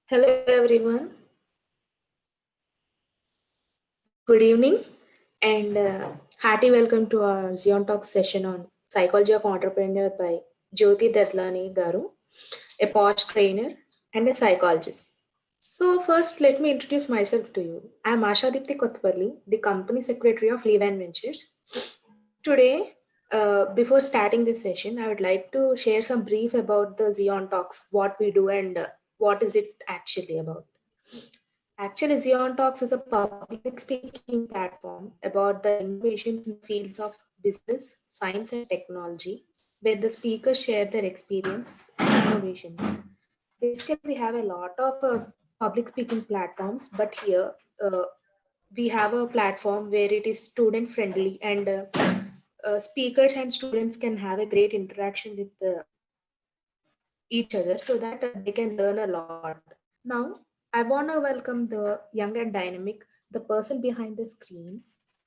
Hello everyone, good evening and hearty welcome to our Zion Talk session on Psychology of Entrepreneur by Jyoti Datlani Garu, a posh trainer and a psychologist. So first let me introduce myself to you. I am Asha Dipti Kotpalli, the company secretary of Leave and Ventures. Today, before starting this session, I would like to share some brief about the Zion Talks, what we do and what is it actually about. Actually, Xeon Talks is a public speaking platform about the innovations in the fields of business, science, and technology, where the speakers share their experience and innovations. Basically, we have a lot of public speaking platforms, but here we have a platform where it is student friendly and speakers and students can have a great interaction with each other so that they can learn a lot. Now, I want to welcome the young and dynamic, the person behind the screen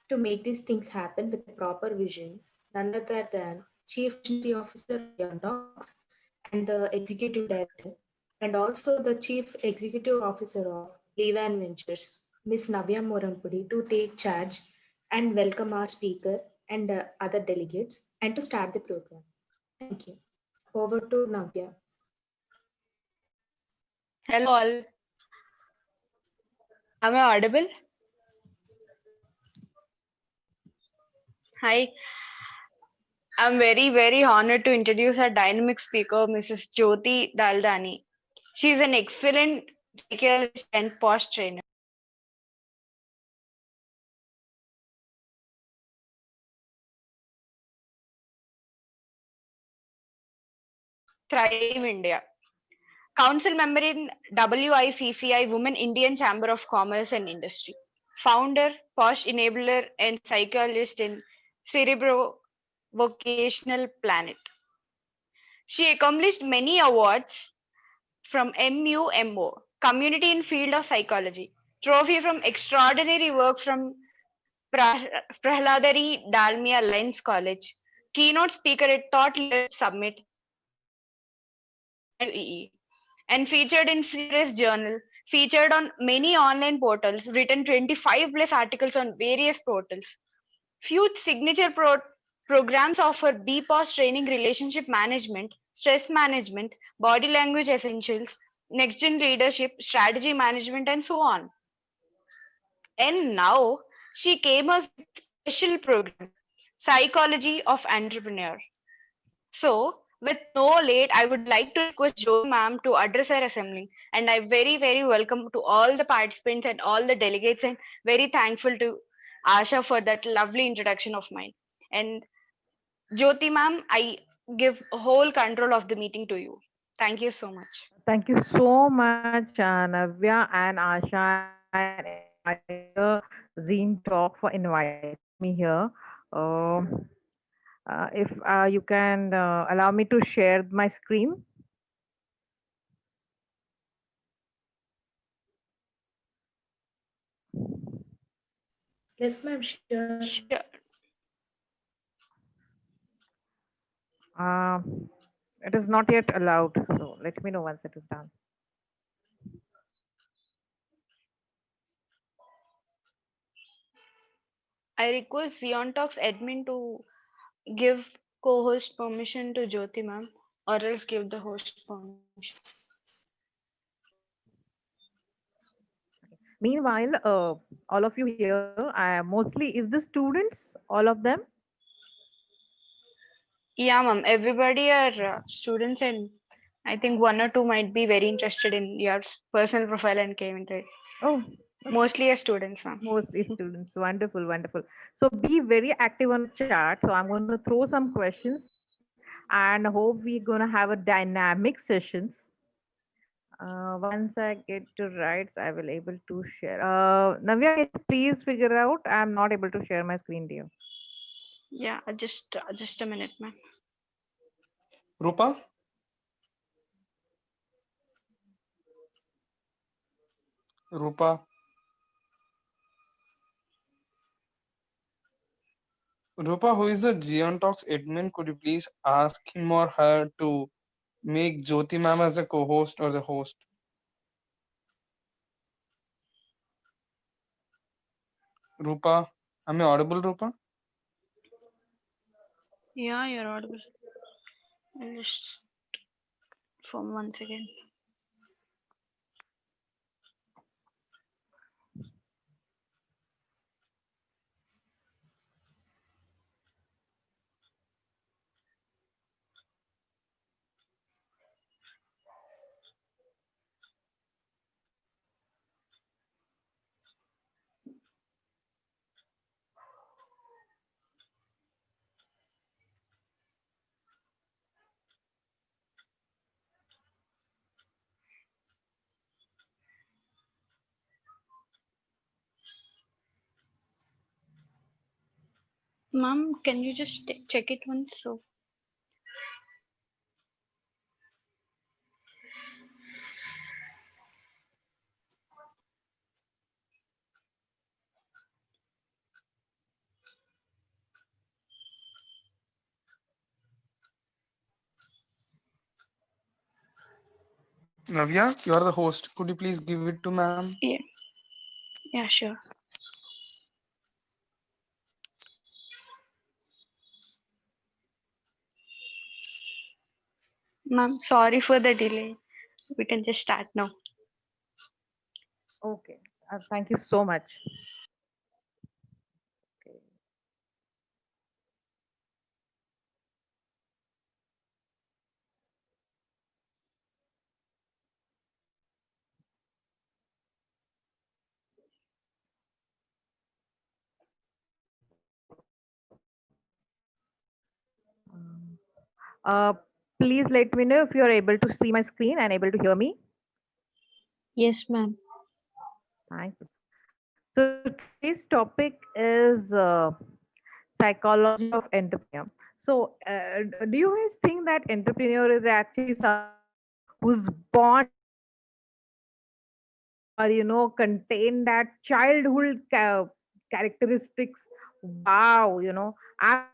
to make these things happen with a proper vision, none other than Chief Visionary Officer of Zion Talks and the Executive Director, and also the Chief Executive Officer of Leave and Ventures, Ms. Navya Morampudi, to take charge and welcome our speaker and other delegates and to start the program. Thank you. Over to Navya. Hello all. Am I audible? Hi. I'm very honored to introduce our dynamic speaker, Mrs. Jyoti Daldani. She is an excellent psychologist and post trainer. Thrive India. Council member in WICCI Women Indian Chamber of Commerce and Industry. Founder, post enabler, and psychologist in Cerebro Vocational Planet. She accomplished many awards from MUMO, Community in Field of Psychology, trophy from extraordinary work from Prahladari Dalmia Lens College, keynote speaker at Thought Leadership Summit and UEE, and featured in Serious Journal, featured on many online portals, written 25 plus articles on various portals. Few signature programs offer BPOS training, relationship management, stress management, body language essentials, next gen leadership, strategy management, and so on. And now she came up with special program, Psychology of Entrepreneur. So, with no late, I would like to request Jyoti ma'am to address her assembly. And I very welcome to all the participants and all the delegates, and very thankful to Asha for that lovely introduction of mine. And Jyoti ma'am, I give whole control of the meeting to you. Thank you so much. Thank you so much, Navya and Asha and entire Zine Talk for inviting me here. Um if you can allow me to share my screen. Yes, ma'am, sure. Sure. Uh, it is not yet allowed, so let me know once it is done. I request Zion Talks admin to give co-host permission to Jyoti ma'am, or else give the host permission. Meanwhile, all of you here, mostly is the students, all of them. Yeah, ma'am. Everybody are students, and I think one or two might be very interested in your personal profile and came into it. Oh, Mostly are students, ma'am. mostly students. Wonderful, wonderful. So be very active on the chat. So I'm going to throw some questions and hope we're going to have a dynamic sessions. Once I get to rights, I will able to share. Navya, can you please figure out? I'm not able to share my screen, dear. Yeah, just a minute, ma'am. Rupa, Rupa, Rupa, who is the Geontox admin? Could you please ask him or her to make Jyoti ma'am as the co-host or the host? Rupa, am I audible, Rupa? Yeah, you're audible. I'll just from once again. Ma'am, can you just check it once? So Navya, you are the host. Could you please give it to ma'am? yeah, yeah, sure. Ma'am, sorry for the delay. We can just start now. Okay. Thank you so much. Okay. Um, Uh, Please let me know if you are able to see my screen and able to hear me. Yes, ma'am. Thank you. So today's topic is psychology of entrepreneur. So do you guys think that entrepreneur is actually someone who's born or contain that childhood characteristics? Wow, I'm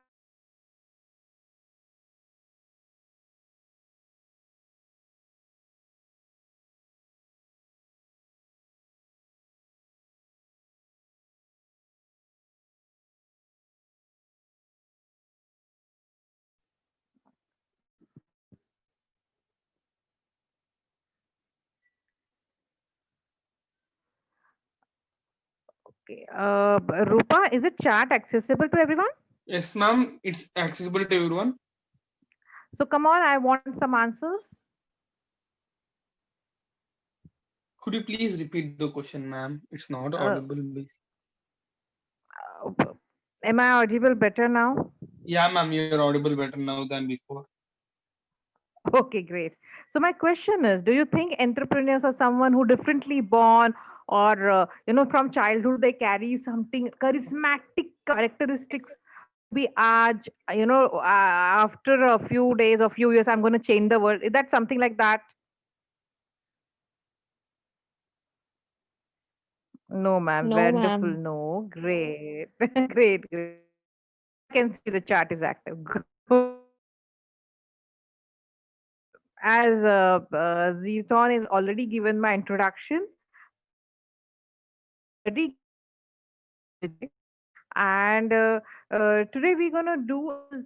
okay. Rupa, is it chat accessible to everyone? Yes, ma'am. It's accessible to everyone. So come on, I want some answers. Could you please repeat the question, ma'am? It's not Uh, audible. am I audible better now? Yeah, ma'am, you're audible better now than before. Okay, great. So my question is, do you think entrepreneurs are someone who differently born or from childhood they carry something charismatic characteristics to be aj, after a few days or few years I'm going to change the world. Is that something like that? No, ma'am. No, Wonderful. ma'am. No. Great. Great. Great. I can see the chat is active. As Zeton is already given my introduction, already and today we're gonna do is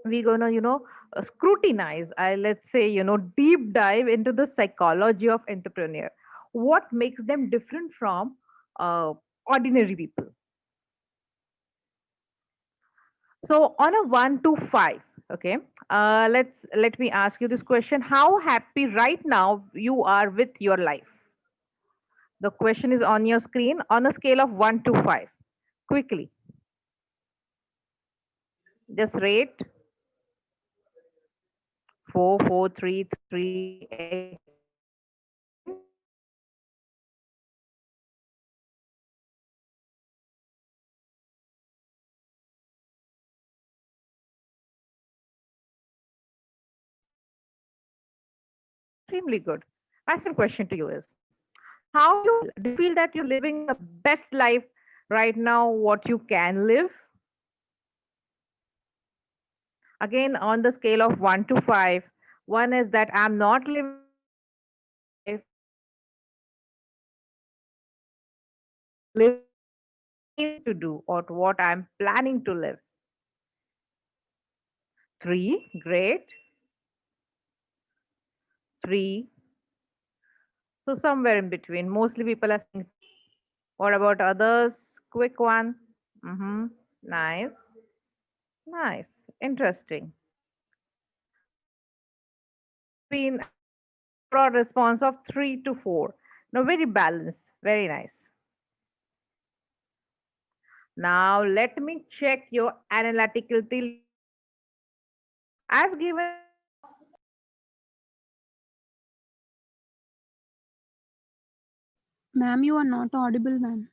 we're gonna scrutinize. I let's say deep dive into the psychology of entrepreneur. What makes them different from ordinary people? So on a 1 to 5, okay, let me ask you this question: how happy right now you are with your life? The question is on your screen on a scale of 1 to 5. Quickly, just rate 4, 4, 3, 3. Extremely good. My second question to you is: how do you feel that you're living the best life right now? What you can live? Again, on the scale of 1 to 5, one is that I'm not living life, live aim to do or what I'm planning to live. 3, great. 3, so somewhere in between. Mostly people are saying, what about others? Quick one. Nice. Nice. Interesting. Been broad response of 3 to 4. Now very balanced. Very nice. Now let me check your analytical till. I've given Ma'am, you are not audible, ma'am.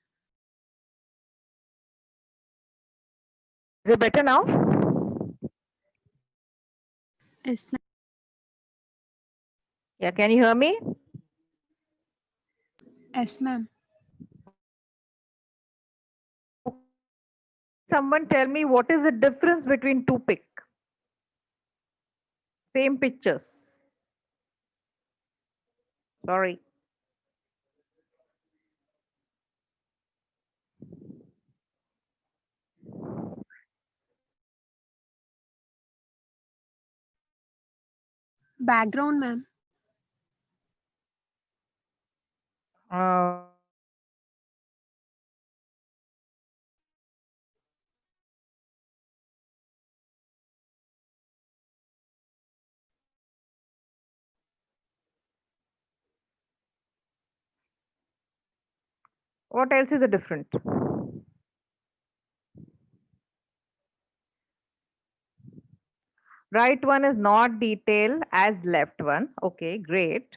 is it better now? Yes, ma'am. Yeah, can you hear me? Yes, ma'am. Someone tell me what is the difference between two pic? Same pictures. Sorry. Background, ma'am. Uh, what else is a different? Right one is not detailed as left one. Okay, great.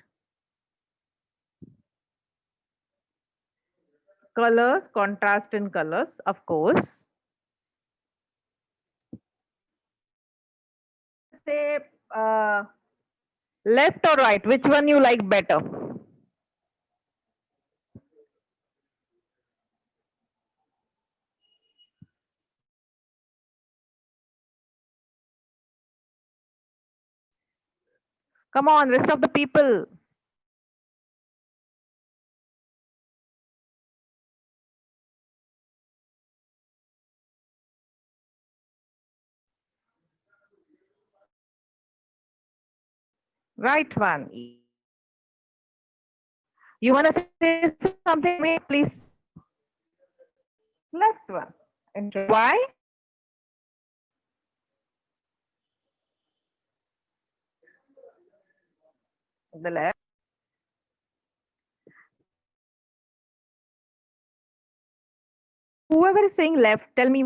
Colors, contrast in colors, of course. Say left or right, which one you like better? Come on, rest of the people. Right one. You want to say something, me, please? Left one. Why? The left. Whoever is saying left, tell me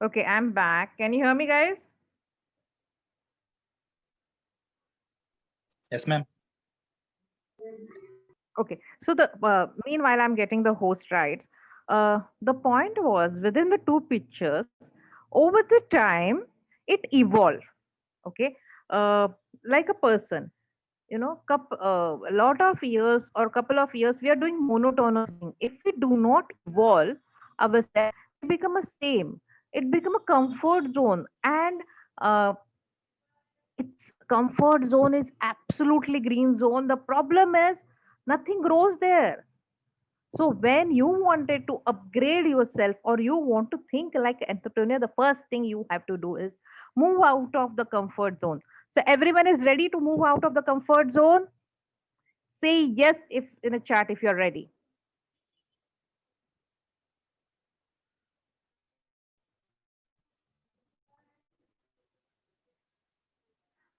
Okay, I'm back. Can you hear me, guys? Yes, ma'am. Okay, so the meanwhile I'm getting the host right. The point was within the two pictures, over the time, it evolved. Okay, uh, like a person, a lot of years or couple of years we are doing monotonous thing. If we do not evolve ourselves, we become a same. It become a comfort zone, and uh, its comfort zone is absolutely green zone. The problem is nothing grows there. So when you wanted to upgrade yourself or you want to think like an entrepreneur, the first thing you have to do is move out of the comfort zone. So everyone is ready to move out of the comfort zone. Say yes if in a chat if you're ready.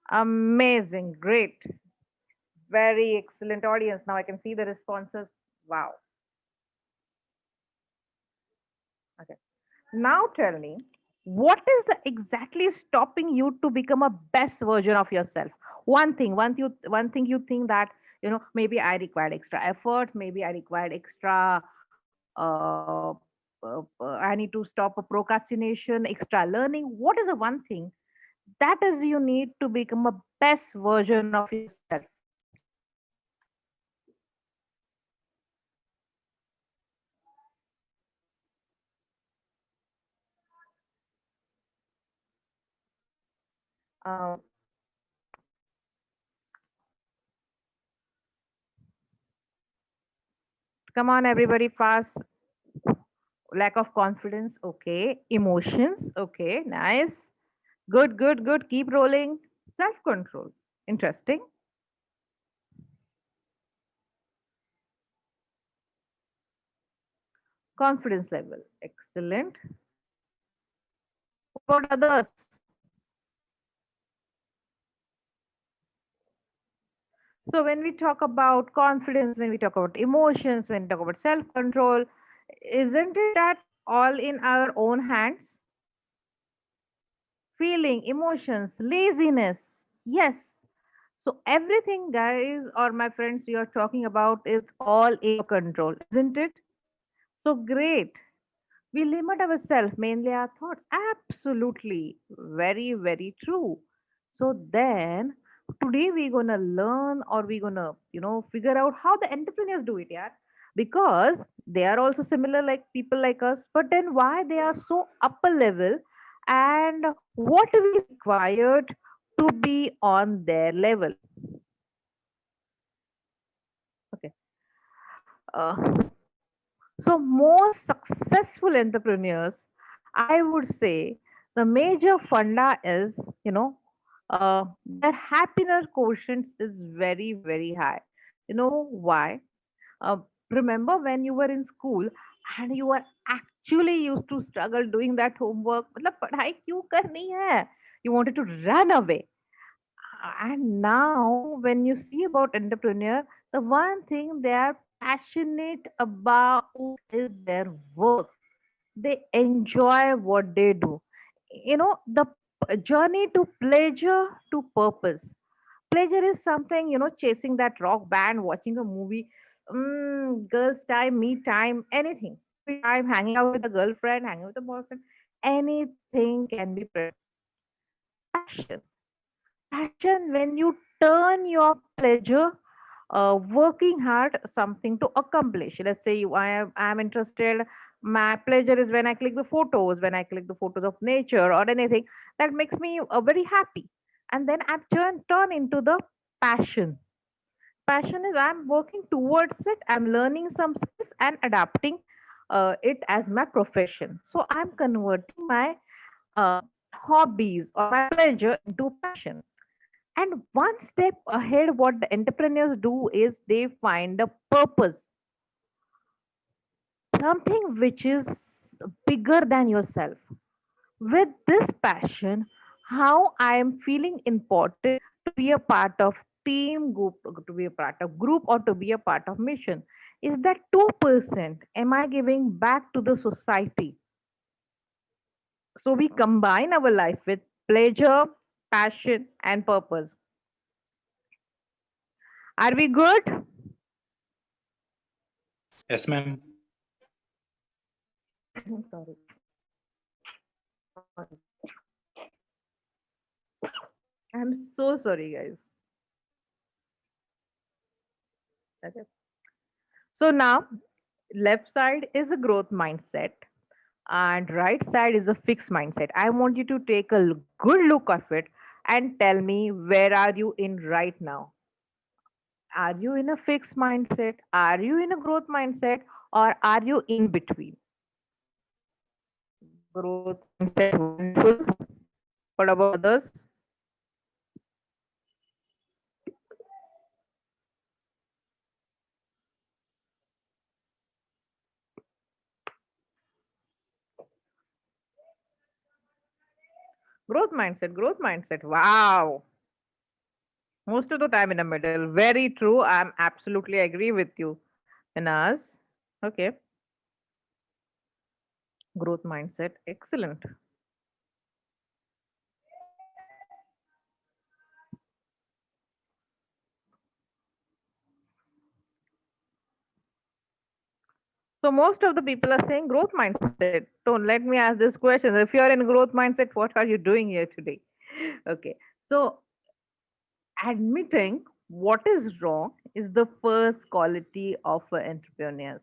Amazing, great, very excellent audience. Now I can see the responses. Wow. Okay. Now tell me, what is the exactly stopping you to become a best version of yourself? One thing you think that maybe I required extra efforts, maybe I required extra. I need to stop a procrastination, extra learning. What is the one thing that is you need to become a best version of yourself? Um, Come on, everybody, fast. Lack of confidence, okay. Emotions, okay. Nice. Good, good, good. Keep rolling. Self control. Interesting. Confidence level. Excellent. What others? So, when we talk about confidence, when we talk about emotions, when we talk about self control, isn't it that all in our own hands? Feeling, emotions, laziness. Yes. So, everything, guys, or my friends, you are talking about is all in your control, isn't it? So, great. We limit ourselves, mainly our thoughts. Absolutely. Very, very true. So then today we're gonna learn or we're gonna, figure out how the entrepreneurs do it, yeah. Because they are also similar like people like us, but then why they are so upper level and what we required to be on their level. Okay. Uh, So, most successful entrepreneurs, I would say the major funda is, their happiness quotient is very, very high. You know why? Uh, Remember when you were in school and you were actually used to struggle doing that homework? मतलब पढ़ाई क्यों करनी है? You wanted to run away. And now, when you see about entrepreneur, the one thing they are passionate about is their work. They enjoy what they do. The journey to pleasure to purpose. Pleasure is something, chasing that rock band, watching a movie, girls' time, me time, anything. Free time, hanging out with a girlfriend, hanging with a boyfriend, anything can be passion. Passion when you turn your pleasure working hard something to accomplish. Let's say I am interested, my pleasure is when I click the photos, when I click the photos of nature or anything that makes me very happy, and then I've turn into the passion. Passion is I'm working towards it, I'm learning some skills and adapting it as my profession. So I'm converting my uh, hobbies or my pleasure into passion. And one step ahead, what the entrepreneurs do is they find a purpose, something which is bigger than yourself. With this passion, how I am feeling important to be a part of team group, to be a part of group, or to be a part of mission? Is that 2% am I giving back to the society? So we combine our life with pleasure, passion, and purpose. Are we good? Yes, ma'am. Sorry. I'm so sorry, guys. Okay. So now, left side is a growth mindset, and right side is a fixed mindset. I want you to take a good look of it and tell me, where are you in right now? Are you in a fixed mindset? Are you in a growth mindset? Or are you in between? Growth mindset, wonderful. What about others? Growth mindset, growth mindset. Wow. Most of the time in the middle. Very true. I'm absolutely agree with you, Anas. Okay. Growth mindset. Excellent. So most of the people are saying growth mindset. Don't let me ask this question. If you are in growth mindset, what are you doing here today? Okay. So admitting what is wrong is the first quality of entrepreneurs.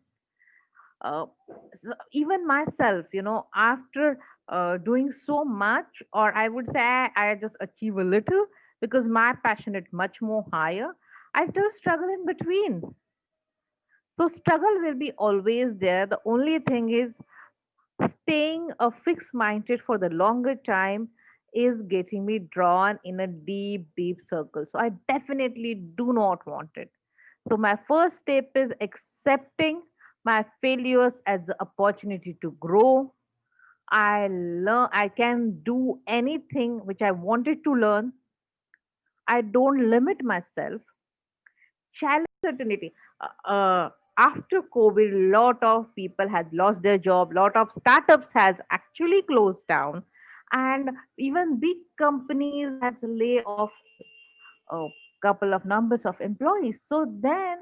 uh, Even myself, after doing so much, or I would say I just achieve a little because my passion is much more higher, I still struggle in between. So struggle will be always there. The only thing is staying a fixed mindset for the longer time is getting me drawn in a deep, deep circle. So I definitely do not want it. So my first step is accepting my failures as the opportunity to grow. I can do anything which I wanted to learn. I don't limit myself. Challenge certainty. After COVID, lot of people had lost their job. Lot of startups has actually closed down, and even big companies has lay off a couple of numbers of employees. So then,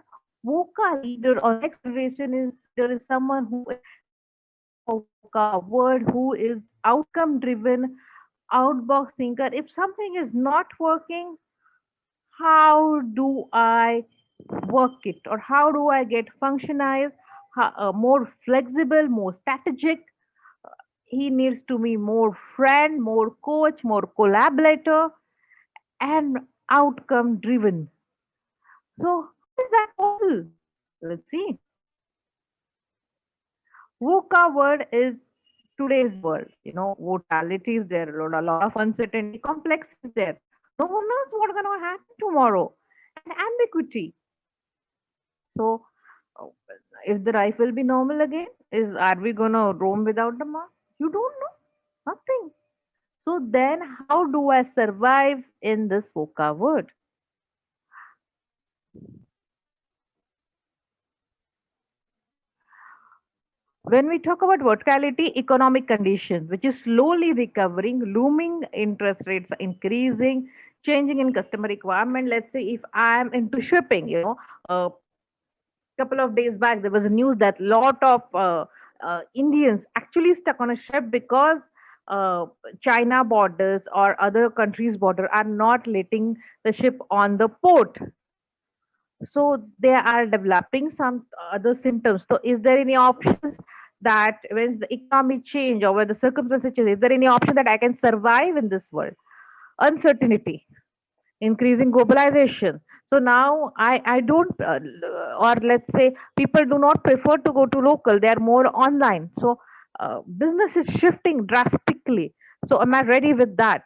VOCA leader or next generation is there is someone who is VOCA word who is outcome driven, outbox thinker. If something is not working, how do I work it, or how do I get functionized, more flexible, more strategic? He needs to be more friend, more coach, more collaborator, and outcome driven. So, how is that possible? Let's see. VUCA word is today's world. Volatility is there, a lot of uncertainty, complex is there. No one knows what's going to happen tomorrow, and ambiguity. So, uh, if the life will be normal again, are we gonna roam without the mask? You don't know, nothing. So then, how do I survive in this VUCA world? When we talk about verticality, economic conditions, which is slowly recovering, looming interest rates are increasing, changing in customer requirement. Let's say if I am into shipping, a couple of days back there was a news that lot of Indians actually stuck on a ship because uh, China borders or other countries' border are not letting the ship on the port. So they are developing some other symptoms. So is there any options that when the economy change or when the circumstances change, is there any option that I can survive in this world? Uncertainty, increasing globalization. So now I don't, or let's say people do not prefer to go to local, they are more online. So business is shifting drastically. So am I ready with that?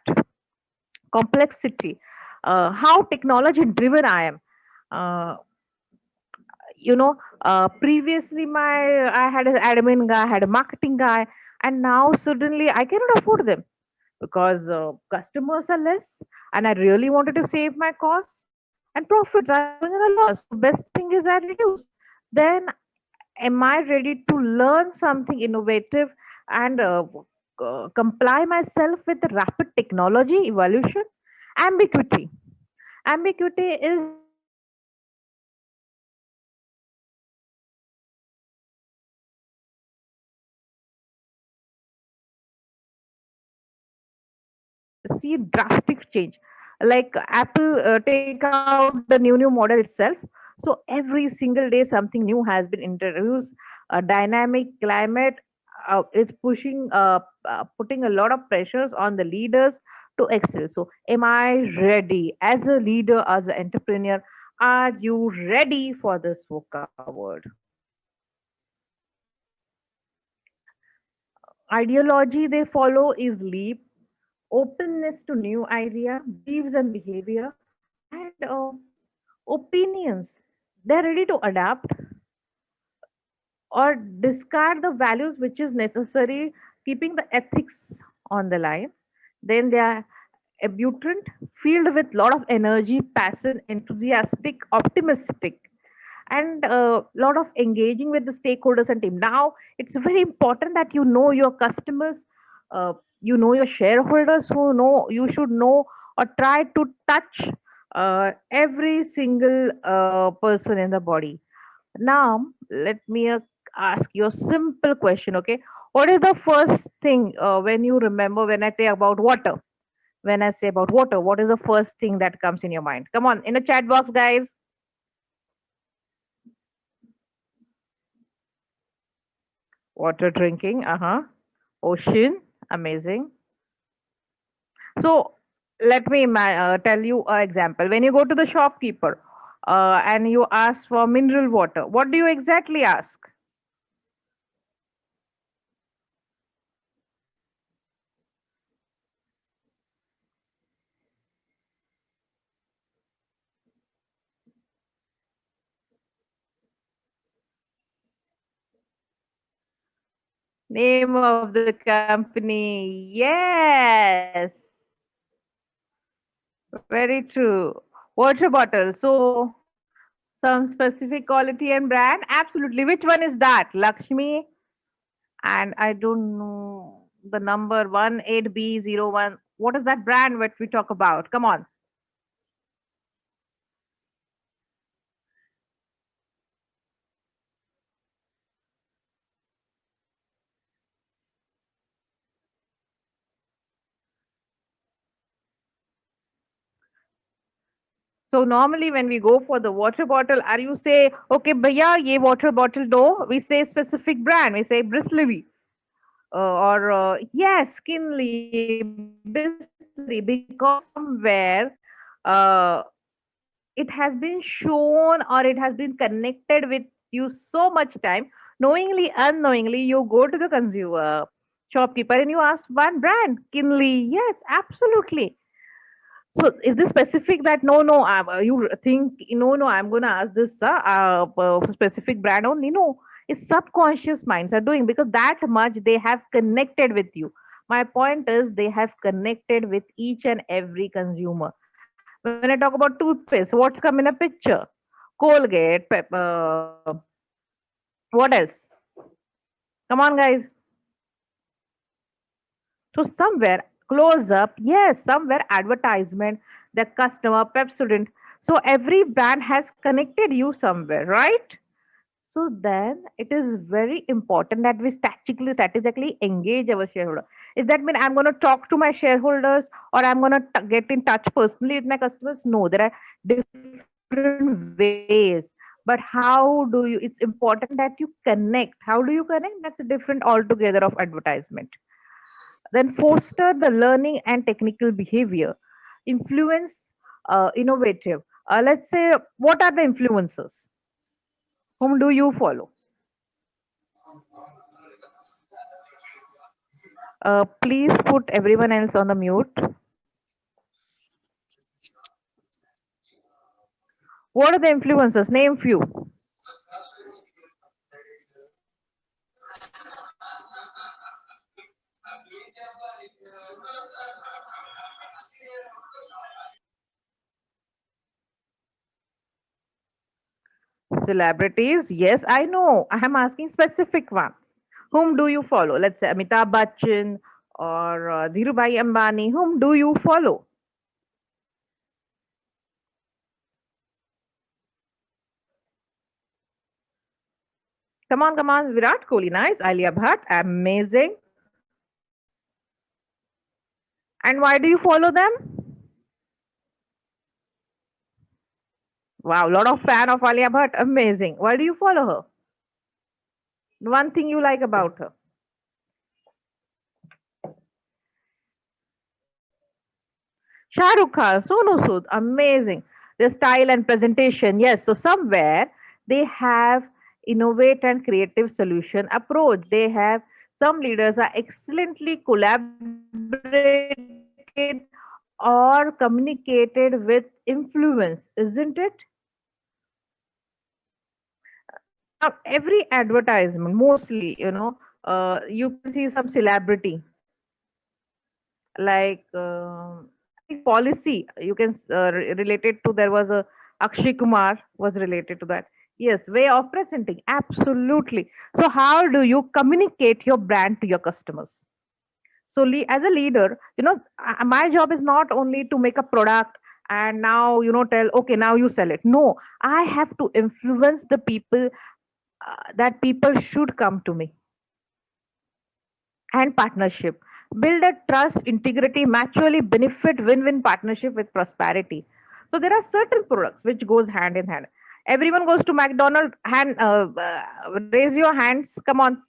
Complexity, how technology driven I am. Uh, Previously I had an admin guy, I had a marketing guy, and now suddenly I cannot afford them. because customers are less and I really wanted to save my costs and profits are going at a loss. So best thing is I reduce. Then am I ready to learn something innovative and comply myself with the rapid technology evolution? Ambiguity. Ambiguity is see drastic change. Like Apple take out the new model itself. So every single day something new has been introduced. A dynamic climate is pushing putting a lot of pressures on the leaders to excel. So am I ready as a leader, as an entrepreneur? Are you ready for this VUCA word? Ideology they follow is leap, openness to new idea, beliefs and behavior, and opinions. They're ready to adapt or discard the values which is necessary, keeping the ethics on the line. Then they are abutrant, filled with lot of energy, passion, enthusiastic, optimistic, and a lot of engaging with the stakeholders and team. Now it's very important that you know your customers, uh, you know your shareholders, who know you should know or try to touch every single person in the body. Now let me ask you a simple question. Okay, what is the first thing when you remember when I say about water? When I say about water, what is the first thing that comes in your mind? Come on, in the chat box, guys. Water drinking, ocean, amazing. So let me tell you an example. When you go to the shopkeeper and you ask for mineral water, what do you exactly ask? Name of the company. Yes, very true. Water bottle. So some specific quality and brand. Absolutely. Which one is that? Lakshmi, and I don't know the number 18B01. What is that brand what we talk about? Come on. So normally when we go for the water bottle, are you say, okay, bhaiya, ye water bottle do? We say specific brand. We say Bristly or yes, Kinley, Bisleri, because somewhere uh, it has been shown or it has been connected with you so much time. Knowingly, unknowingly, you go to the consumer shopkeeper and you ask one brand, Kinley. Yes, absolutely. So is this specific that no, you think no, I'm gonna ask this specific brand only? No, it's subconscious minds are doing because that much they have connected with you. My point is they have connected with each and every consumer. When I talk about toothpaste, what's come in a picture? Colgate, what else? Come on, guys. So somewhere close up, yes, somewhere advertisement, the customer, Pepsodent. So every brand has connected you somewhere, right? So then it is very important that we strategically engage our shareholder. Is that mean I'm going to talk to my shareholders or I'm going to get in touch personally with my customers? No, there are different ways. But how do you? It's important that you connect. How do you connect? That's a different altogether of advertisement. Then foster the learning and technical behavior. Influence innovative. Let's say, what are the influencers? Whom do you follow? Please put everyone else on the mute. What are the influencers? Name few. Celebrities, yes, I know. I am asking specific one. Whom do you follow? Let's say Amitabh Bachchan or Dhirubhai Ambani. Whom do you follow? Come on. Virat Kohli, nice. Alia Bhatt, amazing. And why do you follow them? Wow, lot of fan of Alia Bhatt, amazing. Why do you follow her? One thing you like about her. Shah Rukh Khan, Sonu Sood, amazing. Their style and presentation, yes. So somewhere they have innovate and creative solution approach. They have some leaders are excellently collaborated or communicated with influence, isn't it? Now, every advertisement, mostly, you can see some celebrity like policy. You can related to there was a Akshay Kumar was related to that. Yes, way of presenting, absolutely. So, how do you communicate your brand to your customers? So, as a leader, my job is not only to make a product and now tell okay now you sell it. No, I have to influence the people that people should come to me. And partnership, build a trust integrity mutually benefit win-win partnership with prosperity. So there are certain products which goes hand in hand. Everyone goes to McDonald's. Raise your hands, come on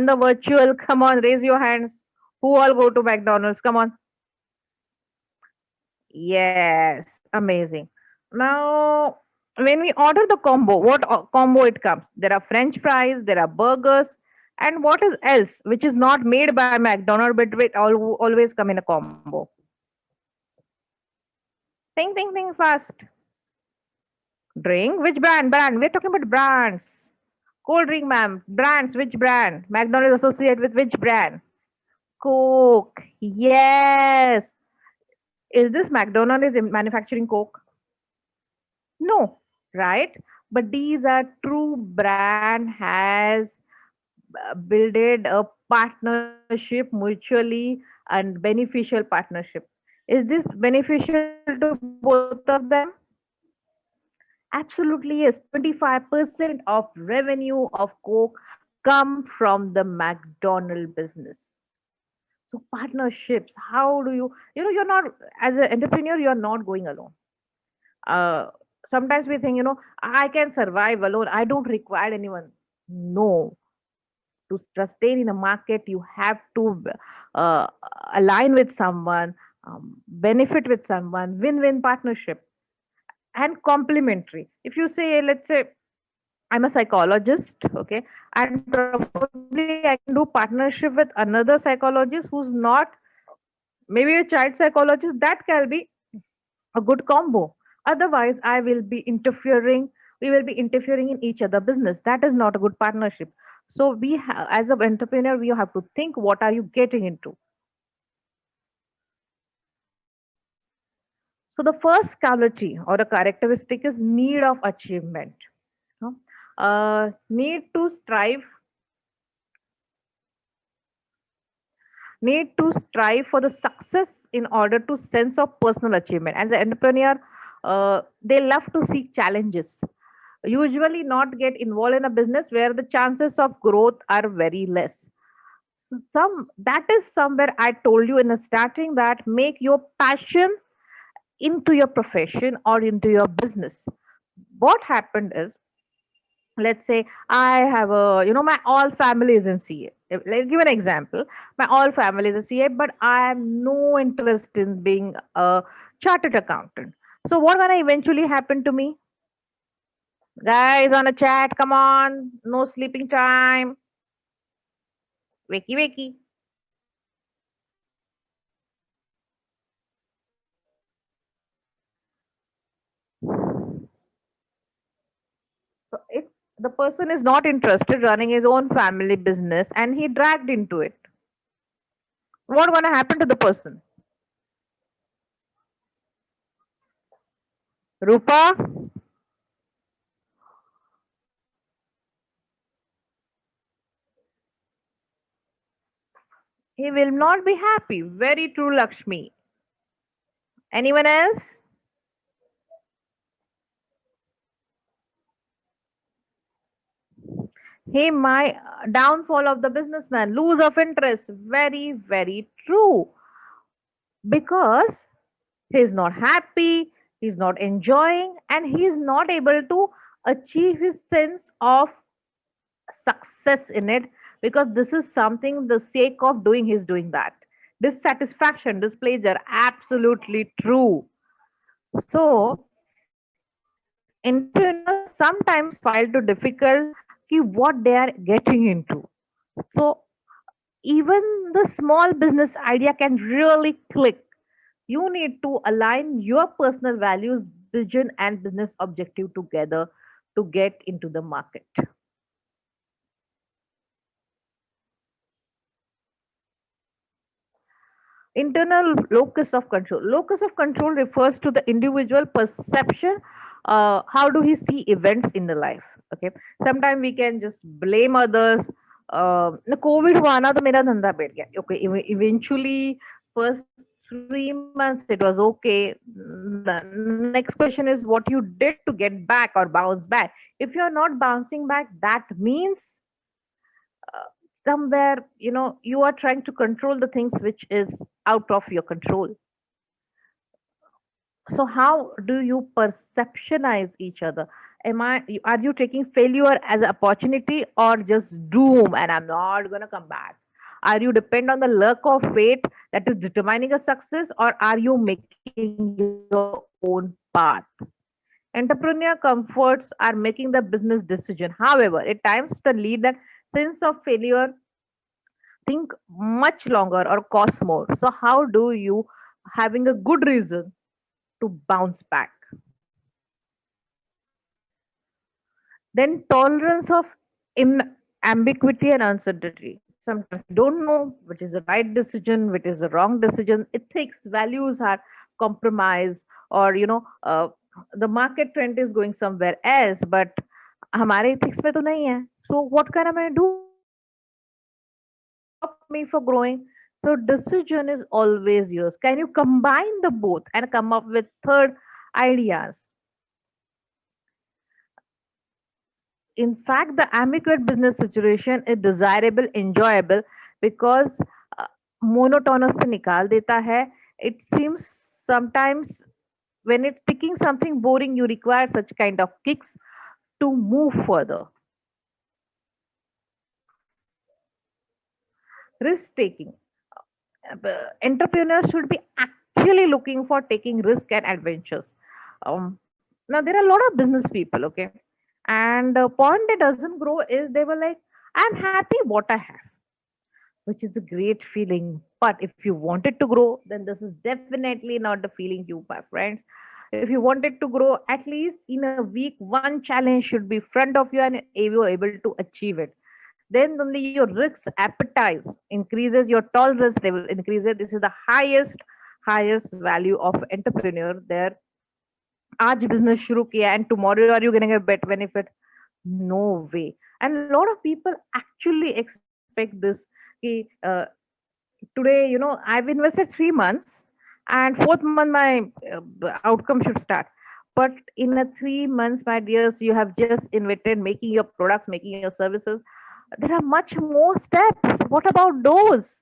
the virtual, come on, raise your hands. Who all go to McDonald's, come on. Yes, amazing. Now, when we order the combo, what combo it comes? There are French fries, there are burgers, and what is else which is not made by McDonald's but it always come in a combo. Think fast. Drink, which brand? Brand. We're talking about brands. Cold drink, ma'am. Brands, which brand? McDonald's associate with which brand? Coke. Yes. Is this McDonald's is manufacturing Coke? No, right? But these are true brand has builded a partnership mutually and beneficial partnership. Is this beneficial to both of them? Absolutely yes. 25% of revenue of Coke come from the McDonald business. So partnerships, how do you're not, as an entrepreneur, you're not going alone. uh, Sometimes we think, I can survive alone, I don't require anyone. No, to sustain in a market you have to uh, align with someone, benefit with someone, win-win partnership and complementary. If you say, let's say I'm a psychologist, okay, and probably I can do partnership with another psychologist who's not maybe a child psychologist, that can be a good combo. Otherwise, we will be interfering in each other business. That is not a good partnership. So as an entrepreneur, we have to think what are you getting into. So the first quality or the characteristic is need of achievement. No? Need to strive for the success in order to sense of personal achievement. As an entrepreneur, they love to seek challenges, usually not get involved in a business where the chances of growth are very less. That is somewhere I told you in the starting, that make your passion into your profession or into your business. What happened is, let's say I have my all family is in CA. Let's give an example. My all family is in CA, but I have no interest in being a chartered accountant. So what gonna eventually happen to me? Guys on a chat, come on, no sleeping time. Wakey. So if the person is not interested running his own family business and he dragged into it, what gonna happen to the person? Rupa? He will not be happy. Very true, Lakshmi. Anyone else? Hey, my downfall of the businessman, lose of interest. Very, very true. Because he's not happy, he's not enjoying, and he's not able to achieve his sense of success in it, because this is something the sake of doing, he's doing that. Dissatisfaction, displeasure, absolutely true. So, entrepreneurs sometimes find it difficult what they are getting into. So, even the small business idea can really click. You need to align your personal values, vision, and business objective together to get into the market. Internal locus of control. Locus of control refers to the individual perception. How do he see events in the life? Okay. Sometimes we can just blame others. COVID हुआ ना तो मेरा धंधा बैठ गया. Okay. Eventually, first 3 months it was okay. The next question is what you did to get back or bounce back. If you're not bouncing back, that means uh, somewhere you are trying to control the things which is out of your control. So how do you perceptionize each other? Are you taking failure as an opportunity or just doom and I'm not going to come back? Are you depend on the luck of fate that is determining a success, or are you making your own path? Entrepreneur comforts are making the business decision. However, at times the lead that sense of failure, think much longer or cost more. So how do you having a good reason to bounce back? Then tolerance of ambiguity and uncertainty. Sometimes you don't know which is the right decision, which is the wrong decision. Ethics, values are compromised, or the market trend is going somewhere else, but हमारे ethics में तो नहीं है. So what can I do? Stop me for growing. So decision is always yours. Can you combine the both and come up with third ideas? In fact, the ambiguous business situation is desirable, enjoyable, because uh, monotonous se nikal deta hai. It seems sometimes when it's picking something boring, you require such kind of kicks to move further. Risk taking. Entrepreneurs should be actually looking for taking risk and adventures. Now there are a lot of business people, okay, and the point that doesn't grow is they were like, I'm happy what I have, which is a great feeling. But if you wanted to grow, then this is definitely not the feeling, you, my friends. If you wanted to grow, at least in a week, one challenge should be front of you and you are able to achieve it. Then only your risk appetite increases, your tolerance level increases. This is the highest value of entrepreneur there. आज business शुरू किया and tomorrow are you getting a bet benefit? No way. And a lot of people actually expect this कि, today I've invested 3 months and fourth month my outcome should start. But in a 3 months, my dears, you have just invested making your products, making your services. There are much more steps. What about those?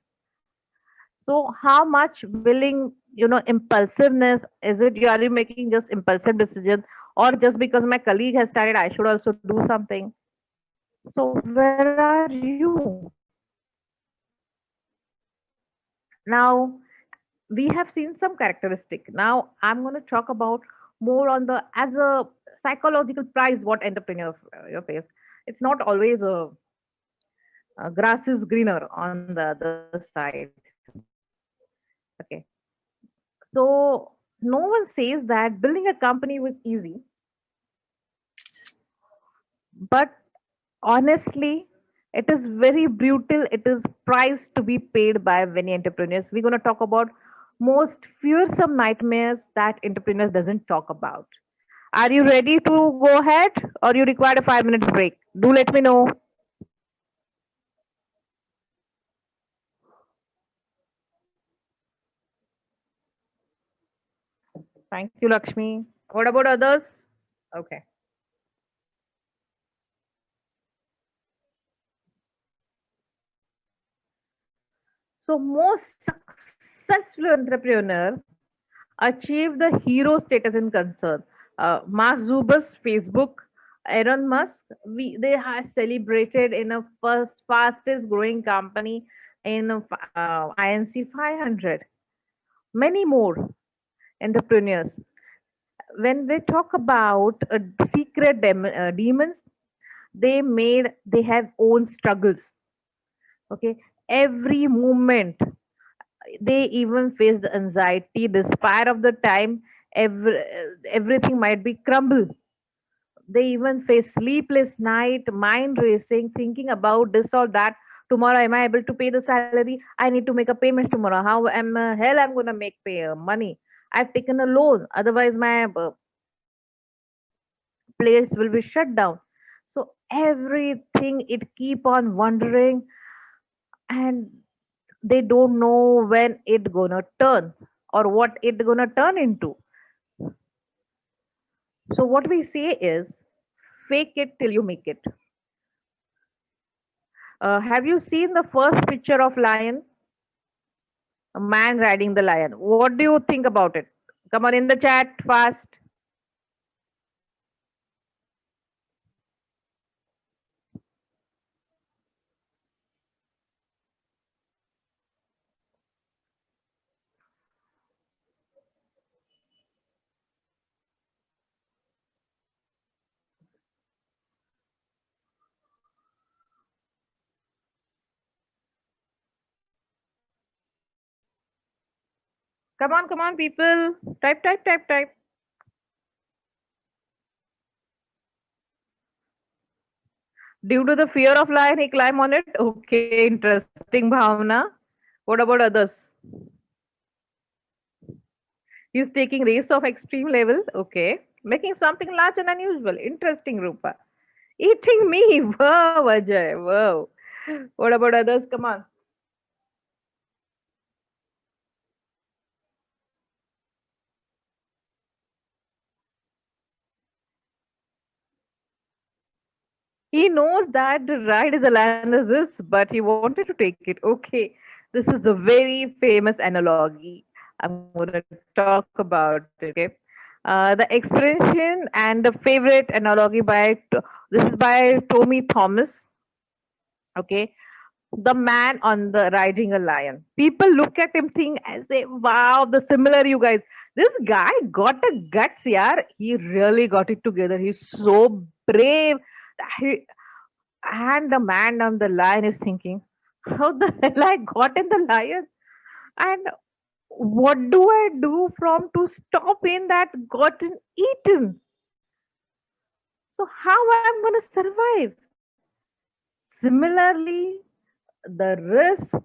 So how much willing, impulsiveness is it? Are you making just impulsive decisions, or just because my colleague has started I should also do something? So where are you now? We have seen some characteristic. Now I'm going to talk about more on the as a psychological price what entrepreneur face. It's not always a grass is greener on the other side. Okay. So no one says that building a company was easy, but honestly, It is very brutal. It is price to be paid by many entrepreneurs. We're going to talk about most fearsome nightmares that entrepreneurs doesn't talk about. Are you ready to go ahead or you require a 5 minutes break? Do let me know. Thank you, Lakshmi. What about others? Okay. So most successful entrepreneur achieve the hero status in concern. Mark Zuckerberg, Facebook, Elon Musk, they have celebrated in a first fastest growing company in INC 500. Many more entrepreneurs. When they talk about secret demons, they have own struggles. Okay, every movement they even face the anxiety despite of the time everything might be crumble. They even face sleepless night, mind racing, thinking about this or that. Tomorrow am I able to pay the salary? I need to make a payment tomorrow. How am hell I'm going to make pay money? I've taken a loan, otherwise my place will be shut down. So everything it keep on wondering, and they don't know when it gonna turn or what it gonna turn into. So what we say is fake it till you make it. Have you seen the first picture of lion? A man riding the lion. What do you think about it? Come on in the chat fast. Come on, people. Type, type, type, type. Due to the fear of lion, he climb on it. Okay, interesting, Bhavna. What about others? He's taking race of extreme level. Okay. Making something large and unusual. Interesting, Rupa. Eating me. Wow, Ajay. Wow. What about others? Come on. He knows that the ride is a land as this, but he wanted to take it. Okay. This is a very famous analogy. I'm going to talk about it. Okay. The expression and the favorite analogy this is by Tommy Thomas. Okay, the man on the riding a lion. People look at him think and say, wow, the similar you guys. This guy got a guts, yeah. He really got it together. He's so brave. He, and the man on the lion is thinking, how the hell I got in the lion? And what do I do from to stop in that gotten eaten? So how I'm gonna survive? Similarly, the risk,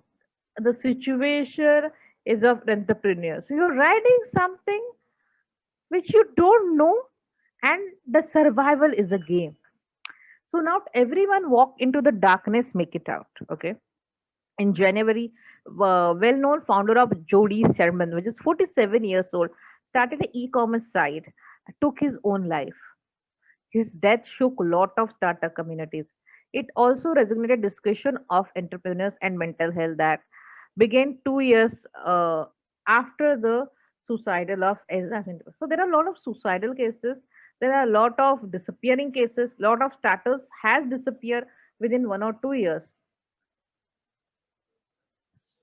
the situation is of entrepreneur. So you're riding something which you don't know, and the survival is a game. So not everyone walk into the darkness, make it out. Okay. In January, well-known founder of Jody Sherman, which is 47 years old, started an e-commerce site, took his own life. His death shook a lot of startup communities. It also resonated discussion of entrepreneurs and mental health that began 2 years after the suicidal of Ezra Hindus. So there are a lot of suicidal cases. There are a lot of disappearing cases. Lot of starters has disappeared within 1 or 2 years.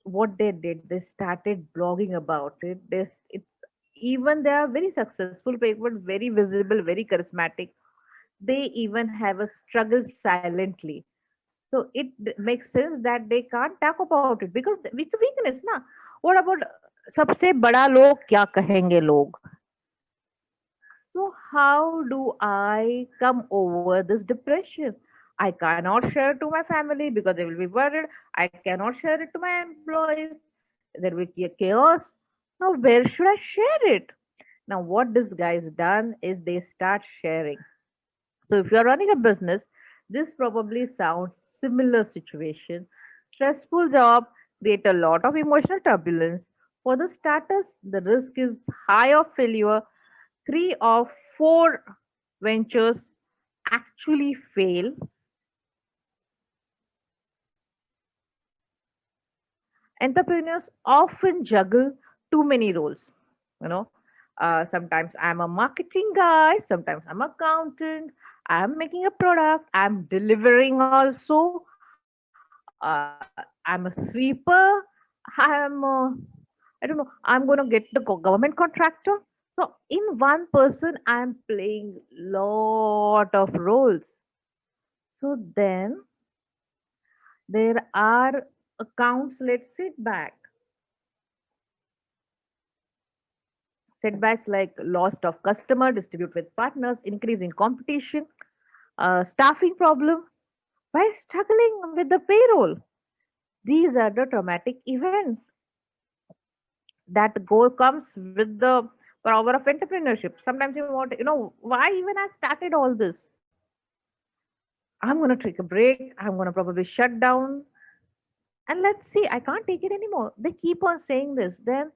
What they did, they started blogging about it. It's even they are very successful people, very visible, very charismatic. They even have a struggle silently. So it makes sense that they can't talk about it because it's a weakness, na? What about सबसे बड़ा लोग क्या कहेंगे लोग? So how do I come over this depression? I cannot share it to my family because they will be worried. I cannot share it to my employees. There will be a chaos. Now, where should I share it? Now, what this guy's done is they start sharing. So, if you're running a business, this probably sounds similar situation. Stressful job create a lot of emotional turbulence. For the starters, the risk is high of failure. 3 of 4 ventures actually fail. Entrepreneurs often juggle too many roles. You know, sometimes I'm a marketing guy, sometimes I'm accountant, I'm making a product, I'm delivering also, I'm a sweeper, I don't know, I'm going to get the government contractor. So in one person I'm playing lot of roles. So then there are accounts, let's sit back. Setbacks like loss of customer, distribute with partners, increase in competition, staffing problem, by struggling with the payroll. These are the traumatic events that go comes with the power of entrepreneurship. Sometimes you want, why even I started all this? I'm gonna take a break. I'm gonna probably shut down, and let's see. I can't take it anymore. They keep on saying this. Then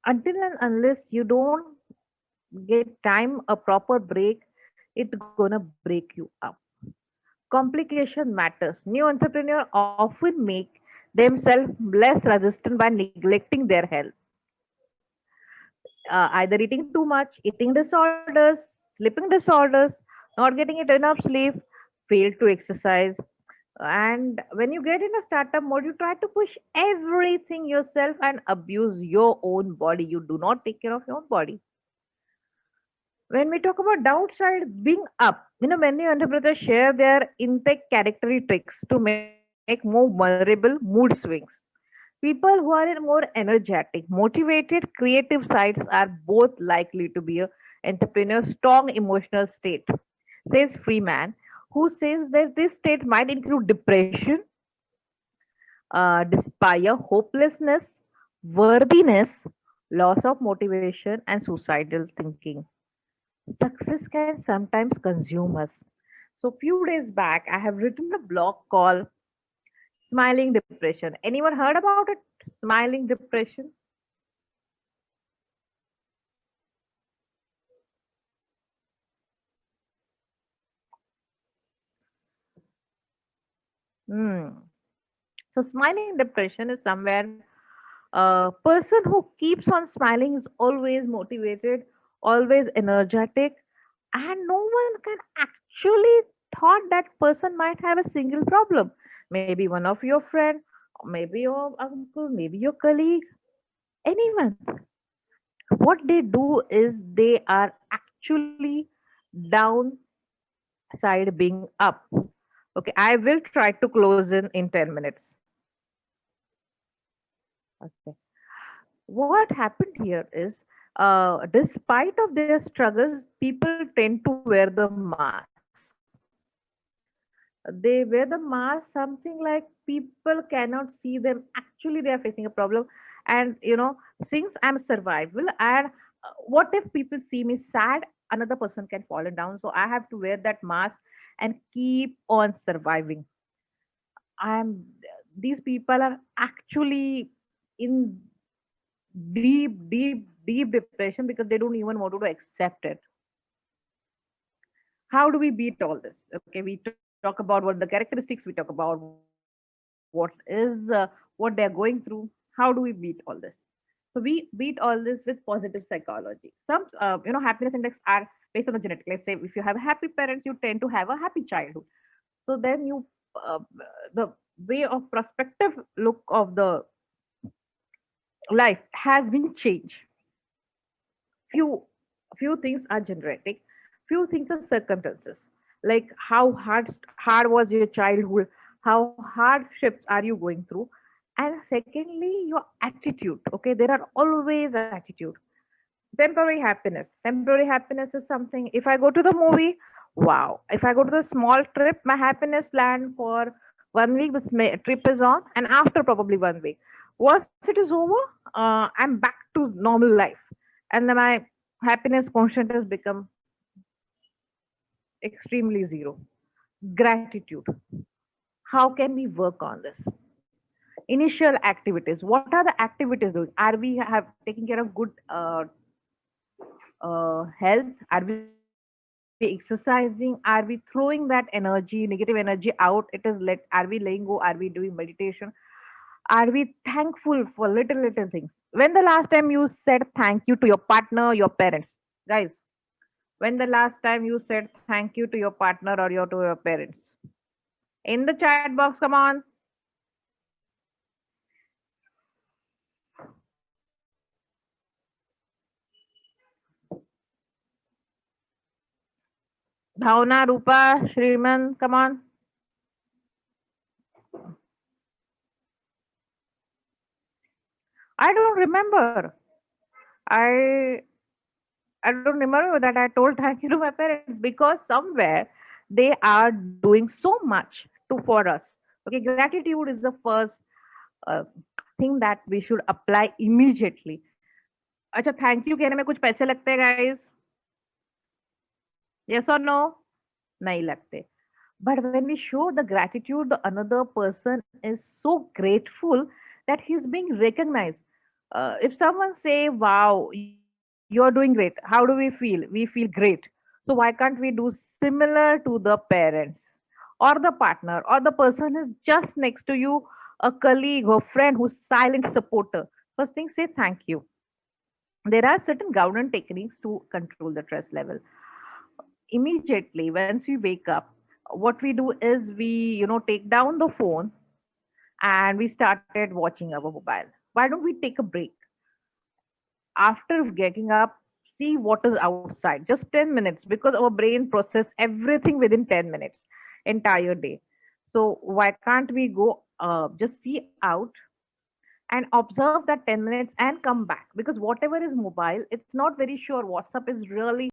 until and unless you don't get time a proper break, it's gonna break you up. Complication matters. New entrepreneurs often make themselves less resistant by neglecting their health. Either eating too much, eating disorders, sleeping disorders, not getting it enough sleep, fail to exercise. And when you get in a startup mode, you try to push everything yourself and abuse your own body. You do not take care of your own body. When we talk about downside being up, many entrepreneurs share their intake characteristics to make more vulnerable mood swings. People who are in more energetic, motivated, creative sides are both likely to be a entrepreneur's strong emotional state, says Freeman, who says that this state might include depression, despair, hopelessness, worthiness, loss of motivation, and suicidal thinking. Success can sometimes consume us. So, few days back, I have written a blog called Smiling Depression. Anyone heard about it? Smiling Depression? Hmm. So, smiling depression is somewhere a person who keeps on smiling is always motivated, always energetic, and no one can actually thought that person might have a single problem. Maybe one of your friend, maybe your uncle, maybe your colleague, anyone. What they do is they are actually downside being up. Okay, I will try to close in 10 minutes. Okay. What happened here is, despite of their struggles, people tend to wear the mask. They wear the mask, something like people cannot see them. Actually, they are facing a problem. And since I'm survival, and what if people see me sad? Another person can fall down. So I have to wear that mask and keep on surviving. I'm These people are actually in deep depression because they don't even want to accept it. How do we beat all this? Okay, we talk about what the characteristics, we talk about what they are going through. How do we beat all this? So we beat all this with positive psychology. Some happiness index are based on the genetic. Let's say if you have happy parents, you tend to have a happy childhood. So then uh, the way of perspective look of the life has been changed. Few few things are genetic, few things are circumstances, like how hard was your childhood, how hardships are you going through, and secondly your attitude. Okay, there are always attitude. Temporary happiness is something. If I go to the movie, Wow. If I go to the small trip, my happiness land for 1 week, this trip is on, and after probably 1 week. Once it is over, I'm back to normal life. And then my happiness quotient has become extremely zero. Gratitude. How can we work on this? Initial activities. What are the activities doing? Are we have taking care of good health? Are we exercising? Are we throwing that energy, negative energy out? It is let. Are we letting go? Are we doing meditation? Are we thankful for little things? When the last time you said thank you to your partner, your parents, guys? When the last time you said thank you to your partner or to your parents? In the chat box, come on. Bhavna, Rupa, Shriman, come on. I don't remember. I I don't remember that I told thank you to my parents because somewhere they are doing so much for us. Okay, gratitude is the first uh, thing that we should apply immediately. अच्छा thank you कहने में कुछ पैसे लगते हैं guys yes और no नहीं लगते but when we show the gratitude the another person is so grateful that he's being recognized. If someone say wow you're doing great, how do we feel great. So why can't we do similar to the parents or the partner or the person is just next to you, a colleague or friend who's silent supporter? First thing, say thank you. There are certain governance techniques to control the stress level. Immediately once we wake up, what we do is we take down the phone and we started watching our mobile. Why don't we take a break after getting up, see what is outside just 10 minutes, because our brain process everything within 10 minutes entire day. So why can't we go just see out and observe that 10 minutes and come back, because whatever is mobile, it's not very sure WhatsApp is really